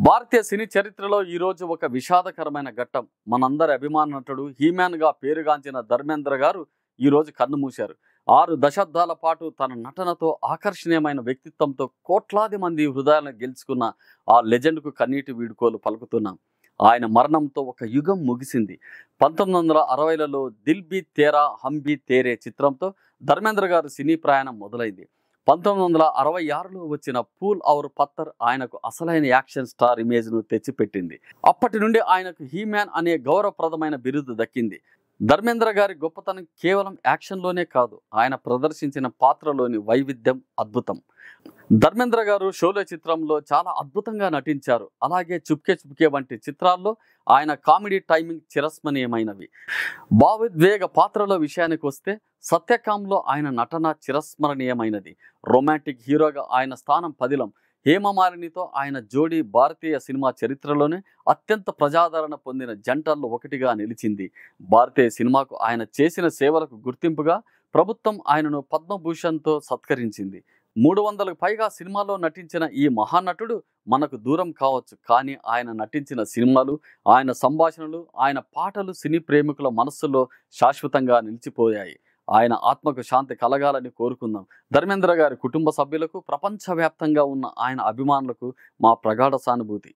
భారతీయ సినీ చరిత్రలో ఈరోజు ఒక విషాదకరమైన ఘట్టం. మనందరి అభిమాన నటుడు హీమ్యాన్గా పేరుగాంచిన ధర్మేంద్ర గారు ఈరోజు కన్నుమూశారు. 6 దశాబ్దాల పాటు తన నటనతో ఆకర్షణీయమైన వ్యక్తిత్వంతో కోట్లాది మంది హృదయాలను గెలుచుకున్న ఆ లెజెండ్కు కన్నీటి వీడుకోలు పలుకుతున్నాం. ఆయన మరణంతో ఒక యుగం ముగిసింది. 1960లలో Dil be Tera hum be తేరే చిత్రంతో ధర్మేంద్ర గారు సినీ ప్రయాణం మొదలైంది. 1966లో వచ్చిన పూల్ ఔర్ పత్తర్ ఆయనకు అసలైన యాక్షన్ స్టార్ ఇమేజ్ను తెచ్చిపెట్టింది. అప్పటి నుండి ఆయనకు హీమ్యాన్ అనే గౌరవప్రదమైన బిరుదు దక్కింది. ధర్మేంద్ర గారి గొప్పతనం కేవలం యాక్షన్లోనే కాదు, ఆయన ప్రదర్శించిన పాత్రలోని వైవిధ్యం అద్భుతం. ధర్మేంద్ర గారు షోలే చిత్రంలో చాలా అద్భుతంగా నటించారు. అలాగే చుప్కే చుప్కే వంటి చిత్రాల్లో ఆయన కామెడీ టైమింగ్ చిరస్మరణీయమైనవి. భావోద్వేగ పాత్రల విషయానికి వస్తే సత్యకాంలో ఆయన నటన చిరస్మరణీయమైనది. రొమాంటిక్ హీరోగా ఆయన స్థానం పదిలం. హేమమాలినితో ఆయన జోడీ భారతీయ సినిమా చరిత్రలోనే అత్యంత ప్రజాదరణ పొందిన జంటల్లో ఒకటిగా నిలిచింది. భారతీయ సినిమాకు ఆయన చేసిన సేవలకు గుర్తింపుగా ప్రభుత్వం ఆయనను పద్మభూషణ్తో సత్కరించింది. 300కు పైగా సినిమాల్లో నటించిన ఈ మహానటుడు మనకు దూరం కావచ్చు, కానీ ఆయన నటించిన సినిమాలు, ఆయన సంభాషణలు, ఆయన పాటలు సినీ ప్రేమికుల మనస్సులో శాశ్వతంగా నిలిచిపోయాయి. ఆయన ఆత్మకు శాంతి కలగాలని కోరుకుందాం. ధర్మేంద్ర గారి కుటుంబ సభ్యులకు, ప్రపంచవ్యాప్తంగా ఉన్న ఆయన అభిమానులకు మా ప్రగాఢ సానుభూతి.